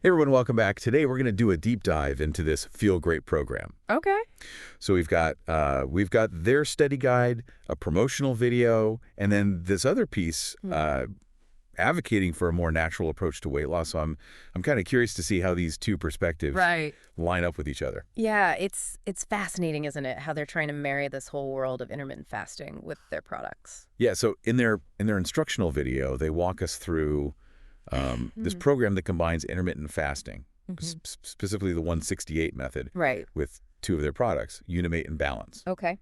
Hey everyone, welcome back. Today we're going to do a deep dive into this Feel Great program. Okay. So we've got their study guide, a promotional video, and then this other piece advocating for a more natural approach to weight loss. So I'm kind of curious to see how these two perspectives Right. line up with each other. Yeah, it's fascinating, isn't it, how they're trying to marry this whole world of intermittent fasting with their products. Yeah, so in their instructional video, they walk us through this program that combines intermittent fasting, Mm-hmm. specifically the 168 method, Right. with two of their products, Unimate and Balance. Okay.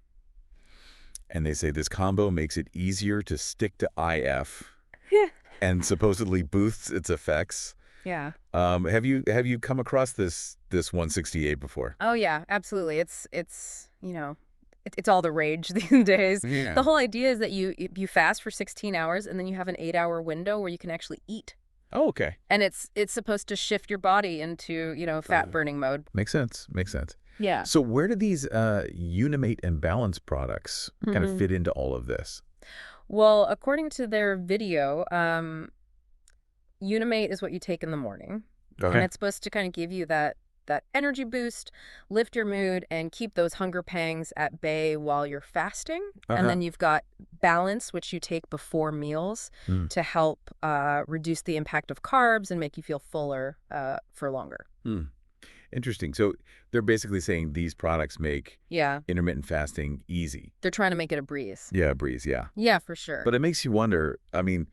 And they say this combo makes it easier to stick to IF Yeah. and supposedly boosts its effects. Yeah. Have you come across this 168 before? Oh yeah, absolutely. It's all the rage these days. Yeah. The whole idea is that you fast for 16 hours and then you have an 8-hour window where you can actually eat. Oh, okay. And it's supposed to shift your body into, fat burning mode. Makes sense. Makes sense. Yeah. So where do these Unimate and Balance products kind of fit into all of this? Well, according to their video, Unimate is what you take in the morning. And Okay. it's supposed to kind of give you that energy boost, lift your mood, and keep those hunger pangs at bay while you're fasting. And then you've got Balance, which you take before meals Mm. to help reduce the impact of carbs and make you feel fuller for longer. Mm. Interesting. So they're basically saying these products make Yeah, intermittent fasting easy. they're trying to make it a breeze. Yeah, breeze. Yeah. Yeah, for sure. But it makes you wonder, I mean,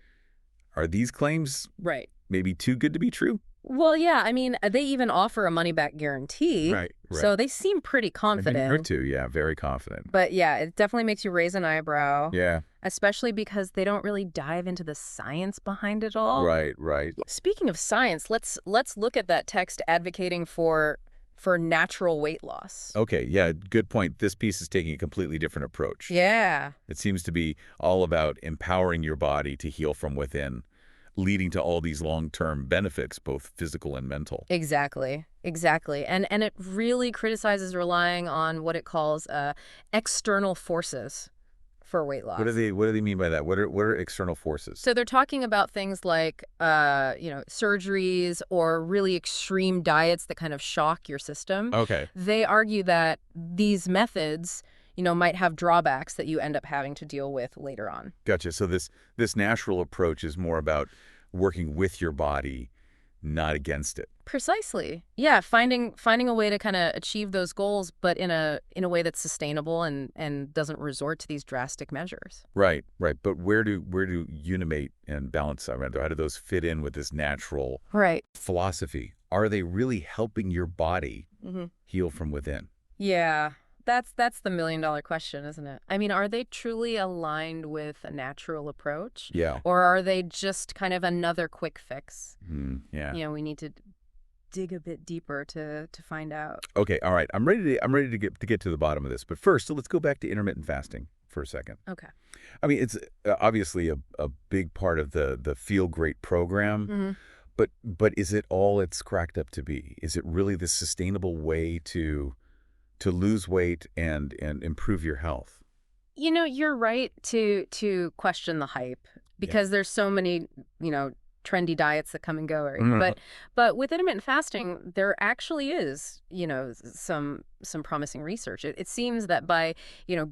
are these claims Right. maybe too good to be true? Well, yeah, I mean, they even offer a money-back guarantee. Right. So they seem pretty I didn't confident. hurt to. Yeah, very confident. But yeah, it definitely makes you raise an eyebrow. Yeah. Especially because they don't really dive into the science behind it all. Right, right. Speaking of science, let's look at that text advocating for natural weight loss. Okay, yeah, good point. This piece is taking a completely different approach. Yeah. It seems to be all about empowering your body to heal from within, leading to all these long-term benefits, both physical and mental. Exactly. Exactly. And it really criticizes relying on what it calls external forces for weight loss. What do they mean by that? What are external forces? So they're talking about things like, surgeries or really extreme diets that kind of shock your system. Okay. They argue that these methods, might have drawbacks that you end up having to deal with later on. Gotcha. So this natural approach is more about working with your body, not against it. Precisely. Yeah, finding a way to kind of achieve those goals, but in a way that's sustainable and doesn't resort to these drastic measures. Right, right. But where do Unimate and Balance, how do those fit in with this natural Right. philosophy? Are they really helping your body Mm-hmm. heal from within? Yeah, that's the million-dollar question, isn't it? I mean, are they truly aligned with a natural approach? Yeah. Or are they just kind of another quick fix? Yeah. We need to dig a bit deeper to find out. Okay. All right. I'm ready to get to the bottom of this. But first, so let's go back to intermittent fasting for a second. Okay. I mean, it's obviously a big part of the Feel Great program. Mm-hmm. But is it all it's cracked up to be? Is it really the sustainable way to lose weight and improve your health? You're right to question the hype because there's so many, trendy diets that come and go, right? Mhm. But with intermittent fasting, there actually is, some promising research. It seems that by,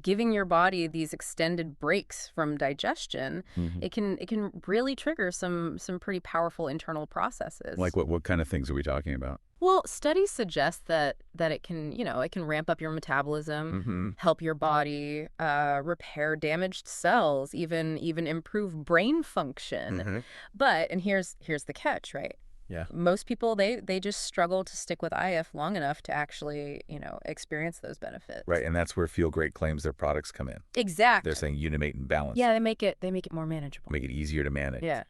giving your body these extended breaks from digestion, Mhm. it can really trigger some pretty powerful internal processes. Like what kind of things are we talking about? Well, studies suggest that it can, it can ramp up your metabolism, Mm-hmm. help your body repair damaged cells, even improve brain function. Mm-hmm. But, and here's the catch, right? Yeah. Most people, they just struggle to stick with IF long enough to actually, experience those benefits. Right, and that's where Feel Great claims their products come in. Exactly. They're saying Unimate and Balance. Yeah, they make it more manageable. Make it easier to manage. Yeah.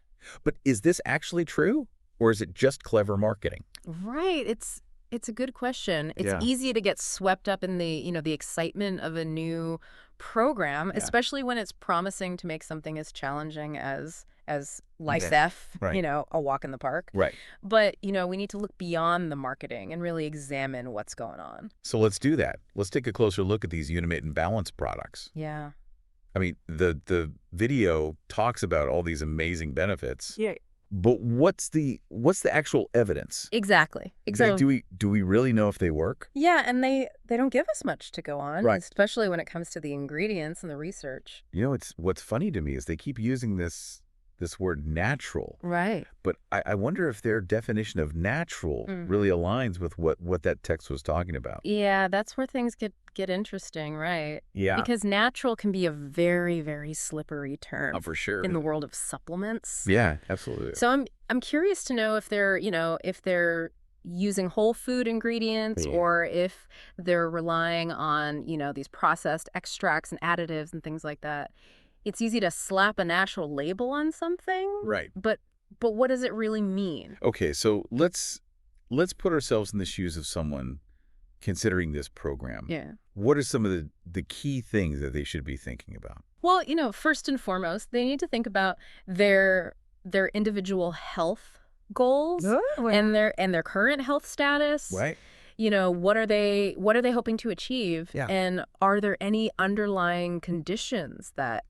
But is this actually true, or is it just clever marketing? Right. It's a good question. It's Yeah. easy to get swept up in the, the excitement of a new program, Yeah. especially when it's promising to make something as challenging as Life's Yeah. F, Right. a walk in the park. Right. But, we need to look beyond the marketing and really examine what's going on. So let's do that. Let's take a closer look at these Unimate and Balance products. Yeah. I mean, the video talks about all these amazing benefits. Yeah. But what's the actual evidence? Exactly. Like, So do we really know if they work? yeah, and they don't give us much to go on, Right. especially when it comes to the ingredients and the research. It's what's funny to me is they keep using this word natural, Right. but I wonder if their definition of natural really aligns with what that text was talking about. Yeah, that's where things get interesting, right? Yeah. Because natural can be a very, very slippery term For sure. in the world of supplements. Yeah, absolutely. So I'm curious to know if they're using whole food ingredients Yeah. or if they're relying on, these processed extracts and additives and things like that. It's easy to slap a natural label on something, Right. but what does it really mean? Okay, so let's put ourselves in the shoes of someone considering this program. Yeah. What are some of the key things that they should be thinking about? Well, first and foremost, they need to think about their individual health goals and their current health status. Right. What are they hoping to achieve? Yeah. And are there any underlying conditions that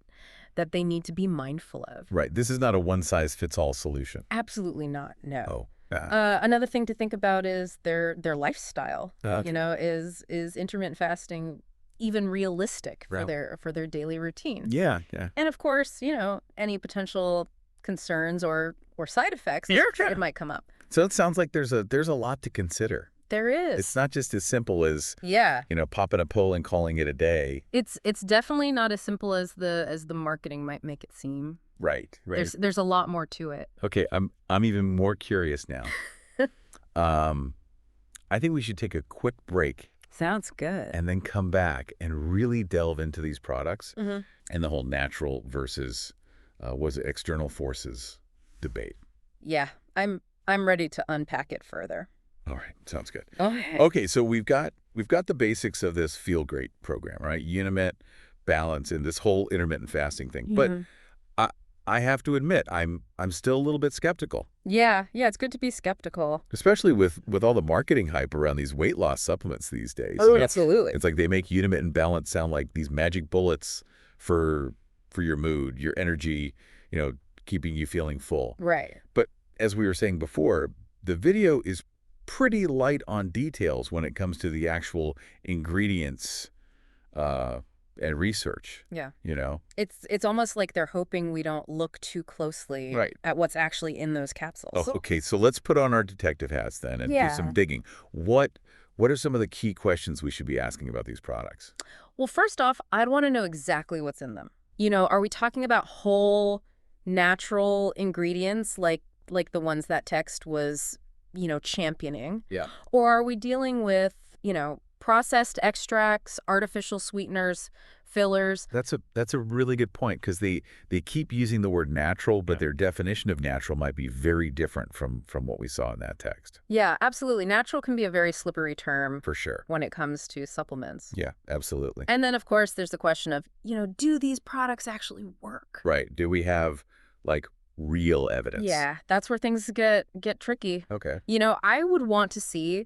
they need to be mindful of? Right. This is not a one-size-fits-all solution. Absolutely not. No. Oh. Another thing to think about is their lifestyle. Okay. Is intermittent fasting even realistic for Right. their daily routine? Yeah, yeah. And of course, any potential concerns or side effects, Yeah, sure. it might come up. So it sounds like there's a lot to consider. There is. It's not just as simple as, Yeah. popping a pill and calling it a day. It's definitely not as simple as the marketing might make it seem. Right. Right. There's a lot more to it. Okay, I'm even more curious now. I think we should take a quick break Sounds good. and then come back and really delve into these products Mm-hmm. and the whole natural versus was it external forces debate. Yeah, I'm ready to unpack it further. All right, sounds good. Okay. Okay, so we've got the basics of this Feel Great program, right? Unimit, balance, and this whole intermittent fasting thing. But I have to admit, I'm still a little bit skeptical, Yeah, it's good to be skeptical. especially with all the marketing hype around these weight loss supplements these days. Absolutely. It's like they make Unimit and balance sound like these magic bullets for your mood, your energy, keeping you feeling full. Right. But as we were saying before, the video is pretty light on details when it comes to the actual ingredients and research. Yeah. It's almost like they're hoping we don't look too closely Right. at what's actually in those capsules. okay, so let's put on our detective hats then and Yeah. do some digging. What are some of the key questions we should be asking about these products? Well, first off, I'd want to know exactly what's in them. Are we talking about whole natural ingredients like the ones that text was, championing? Yeah. Or are we dealing with, processed extracts, artificial sweeteners, fillers? That's a really good point because they keep using the word natural, but their definition of natural might be very different from what we saw in that text. Yeah, absolutely. Natural can be a very slippery term For sure. when it comes to supplements. Yeah, absolutely. And then, of course, there's the question of, do these products actually work? Right. Do we have like real evidence? Yeah, that's where things get tricky. Okay. I would want to see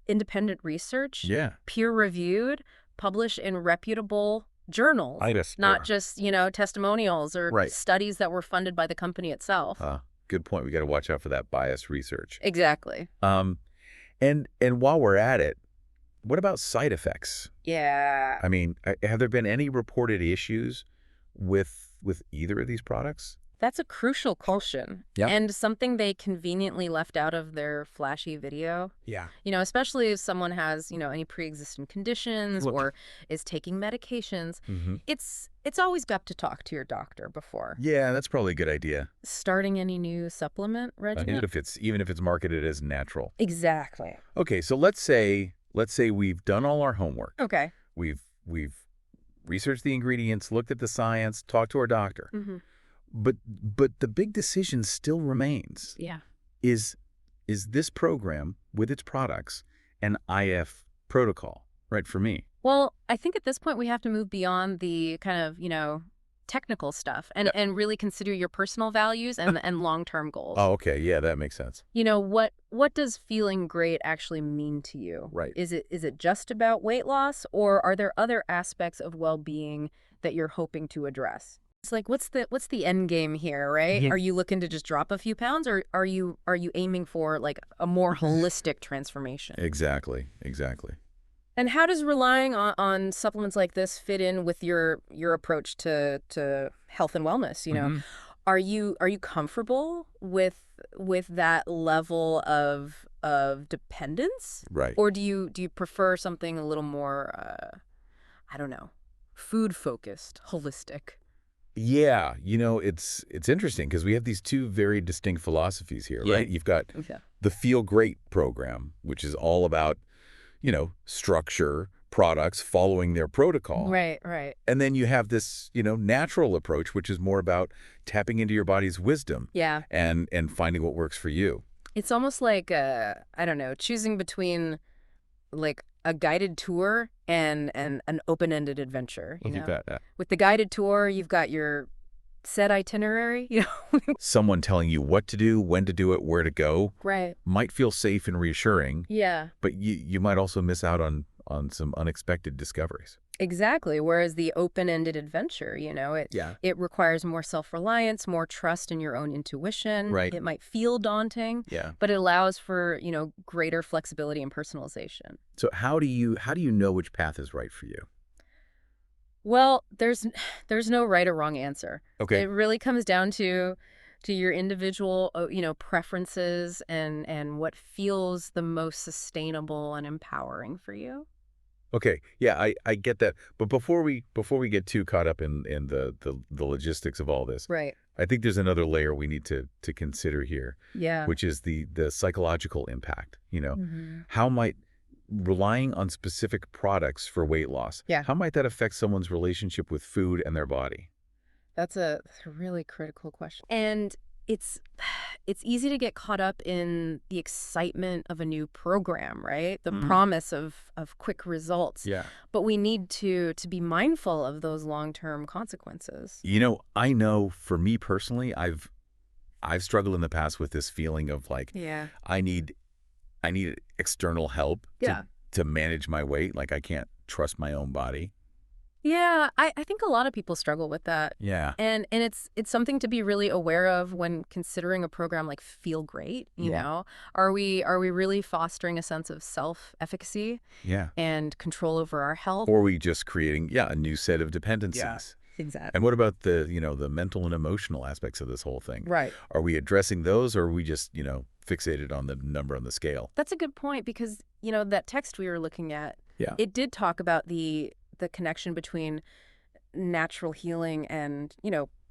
independent research, Yeah. peer-reviewed, published in reputable journals, not just, testimonials or Right. studies that were funded by the company itself. Good point. We got to watch out for that biased research. Exactly. And while we're at it, what about side effects? Yeah. I mean, have there been any reported issues with either of these products? That's a crucial question. Yeah. And something they conveniently left out of their flashy video. Yeah. Especially if someone has, any pre-existing conditions Look. or is taking medications. Mm-hmm. It's always got to talk to your doctor before Yeah, that's probably a good idea. starting any new supplement regimen. Even if it's marketed as natural. Exactly. Okay, so let's say we've done all our homework. Okay. We've researched the ingredients, looked at the science, talked to our doctor. Mm-hmm. But the big decision still remains. Yeah. Is this program with its products an IF protocol, right, for me? Well, I think at this point we have to move beyond the kind of, technical stuff and really consider your personal values and long-term goals. Oh, okay. Yeah, that makes sense. What does feeling great actually mean to you? Right. Is it just about weight loss, or are there other aspects of well-being that you're hoping to address? It's like, what's the end game here, right? Yeah. Are you looking to just drop a few pounds, or are you aiming for like a more holistic transformation? Exactly. Exactly. And how does relying on supplements like this fit in with your approach to health and wellness? Are you comfortable with that level of dependence, Right. or do you prefer something a little more I don't know, food focused, holistic? Yeah, it's interesting because we have these two very distinct philosophies here, Yeah. right? You've got Yeah. the Feel Great program, which is all about, structure, products, following their protocol. Right, right. And then you have this, natural approach, which is more about tapping into your body's wisdom Yeah. and finding what works for you. It's almost like I don't know, choosing between like a guided tour and an open-ended adventure, you Looking know. at that. With the guided tour, you've got your set itinerary, you know. Someone telling you what to do, when to do it, where to go Right. might feel safe and reassuring, Yeah. but you might also miss out on some unexpected discoveries. Exactly. Whereas the open-ended adventure, Yeah. it requires more self-reliance, more trust in your own intuition. Right. It might feel daunting, Yeah. but it allows for, greater flexibility and personalization. So how do you know which path is right for you? Well, there's no right or wrong answer. Okay. It really comes down to your individual, preferences and what feels the most sustainable and empowering for you. Okay. Yeah, I get that. But before we get too caught up in the logistics of all this, Right. I think there's another layer we need to consider here, Yeah. which is the psychological impact. Mhm. How might relying on specific products for weight loss, Yeah. how might that affect someone's relationship with food and their body? That's a really critical question. And it's it's easy to get caught up in the excitement of a new program, right? The promise of quick results. Yeah. But we need to be mindful of those long-term consequences. I know for me personally, I've struggled in the past with this feeling of like Yeah. I need external help Yeah. to manage my weight. Like I can't trust my own body. Yeah, I think a lot of people struggle with that. Yeah. And it's something to be really aware of when considering a program like Feel Great, Yeah. Are we really fostering a sense of self-efficacy Yeah. and control over our health? Or are we just creating, a new set of dependencies? Yeah. Exactly. And what about the mental and emotional aspects of this whole thing? Right. Are we addressing those, or are we just, fixated on the number on the scale? That's a good point because, that text we were looking at, Yeah. it did talk about the connection between natural healing and,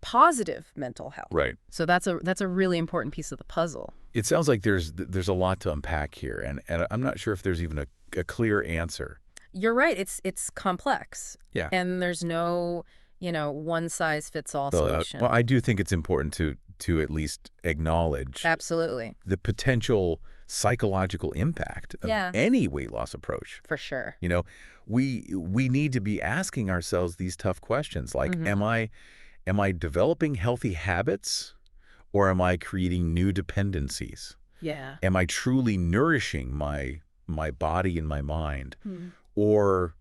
positive mental health. Right. So that's a really important piece of the puzzle. It sounds like there's a lot to unpack here, and I'm not sure if there's even a clear answer. You're right. It's complex. Yeah. And there's no, one size fits all So, solution. well, I do think it's important to at least acknowledge Absolutely. the potential psychological impact of Yeah. any weight loss approach. For sure. We need to be asking ourselves these tough questions like, am I developing healthy habits, or am I creating new dependencies? Yeah. Am I truly nourishing my body and my mind, or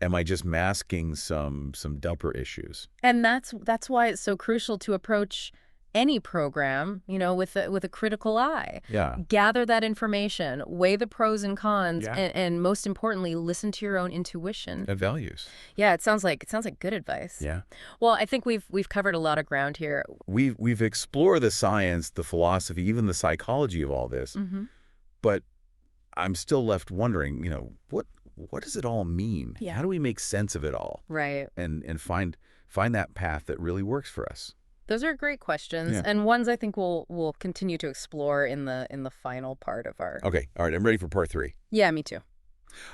am I just masking some deeper issues? And that's why it's so crucial to approach any program, with a critical eye. Yeah. Gather that information, weigh the pros and cons, Yeah. and most importantly, listen to your own intuition. And values. Yeah, it sounds like good advice. Yeah. Well, I think we've covered a lot of ground here. We've explored the science, the philosophy, even the psychology of all this, but I'm still left wondering, what does it all mean? Yeah. How do we make sense of it all Right. and find that path that really works for us? Those are great questions, Yeah. and ones I think we'll continue to explore in the final part of our. Okay, all right, I'm ready for part 3. Yeah, me too.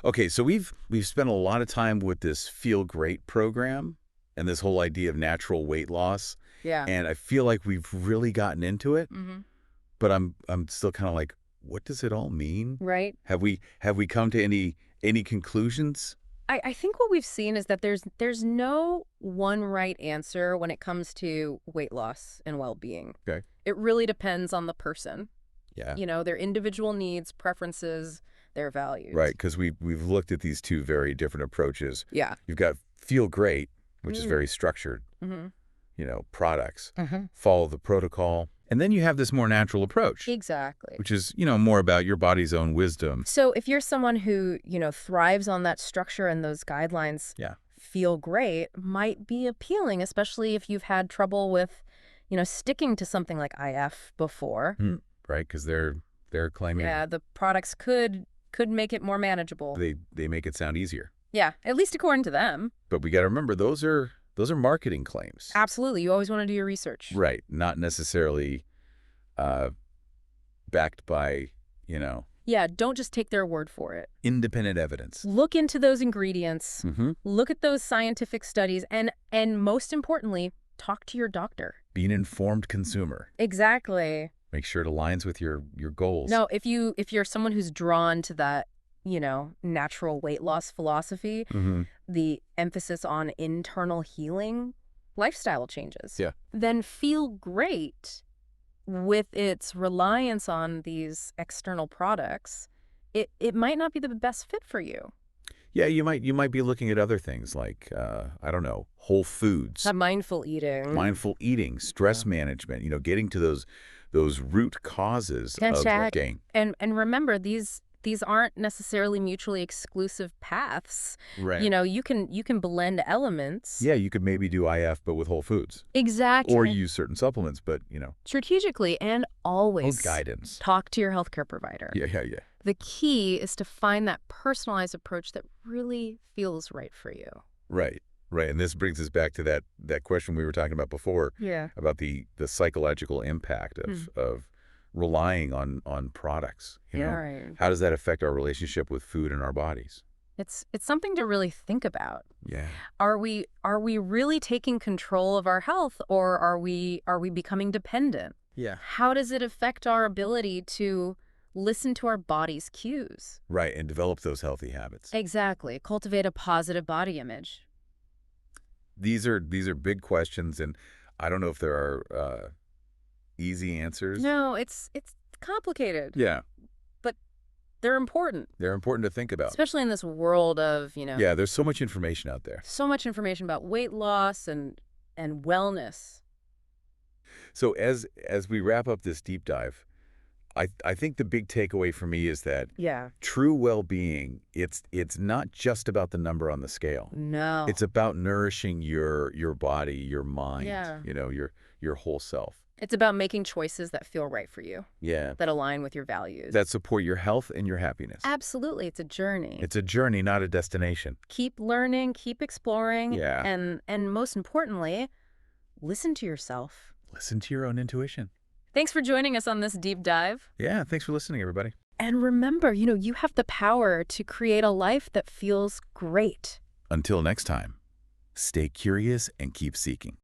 Okay, so we've spent a lot of time with this Feel Great program and this whole idea of natural weight loss, Yeah. and I feel like we've really gotten into it, but I'm still kind of like, what does it all mean? Right. Have we come to any conclusions? I think what we've seen is that there's no one right answer when it comes to weight loss and well-being. Okay. It really depends on the person. Yeah. Their individual needs, preferences, their values. Right, because we've looked at these two very different approaches. Yeah. You've got Feel Great, which is very structured. products. Follow the protocol. And then you have this more natural approach. Exactly. Which is, more about your body's own wisdom. So if you're someone who, thrives on that structure and those guidelines, feel great, might be appealing, especially if you've had trouble with, sticking to something like IF before. Right, because they're claiming... Yeah, the products could make it more manageable. They make it sound easier. Yeah, at least according to them. But we got to remember, those are marketing claims. Absolutely. You always want to do your research. Right. Not necessarily backed by, Yeah, don't just take their word for it. independent evidence. Look into those ingredients. Look at those scientific studies. And most importantly, talk to your doctor. Be an informed consumer. Exactly. Make sure it aligns with your goals. No, if you're someone who's drawn to that, natural weight loss philosophy, the emphasis on internal healing, lifestyle changes, then feel great with its reliance on these external products. It might not be the best fit for you. Yeah, you might be looking at other things like, I don't know, whole foods. Mindful eating. Mindful eating, stress management, getting to those root causes of weight gain. And remember, these aren't necessarily mutually exclusive paths. Right. You can blend elements. Yeah, you could maybe do IF, but with whole foods. Exactly. Or use certain supplements, but, strategically, and always guidance. Talk to your healthcare provider. Yeah. The key is to find that personalized approach that really feels right for you. Right. And this brings us back to that question we were talking about before. Yeah. About the psychological impact of relying on products. Right. How does that affect our relationship with food and our bodies? It's something to really think about. Yeah. Are we really taking control of our health, or are we becoming dependent? Yeah. How does it affect our ability to listen to our body's cues? Right, and develop those healthy habits. Exactly. Cultivate a positive body image. These are big questions, and I don't know if there are easy answers. No, it's complicated. Yeah. But they're important. They're important to think about. Especially in this world of, Yeah, there's so much information out there. So much information about weight loss and wellness. So as we wrap up this deep dive, I think the big takeaway for me is that true well-being, it's not just about the number on the scale. No. It's about nourishing your body, your mind, Yeah. Your whole self. It's about making choices that feel right for you. Yeah. That align with your values. That support your health and your happiness. Absolutely. It's a journey. It's a journey, not a destination. Keep learning, keep exploring. Yeah. And most importantly, listen to yourself. Listen to your own intuition. Thanks for joining us on this deep dive. Yeah, thanks for listening, everybody. And remember, you have the power to create a life that feels great. Until next time, stay curious and keep seeking.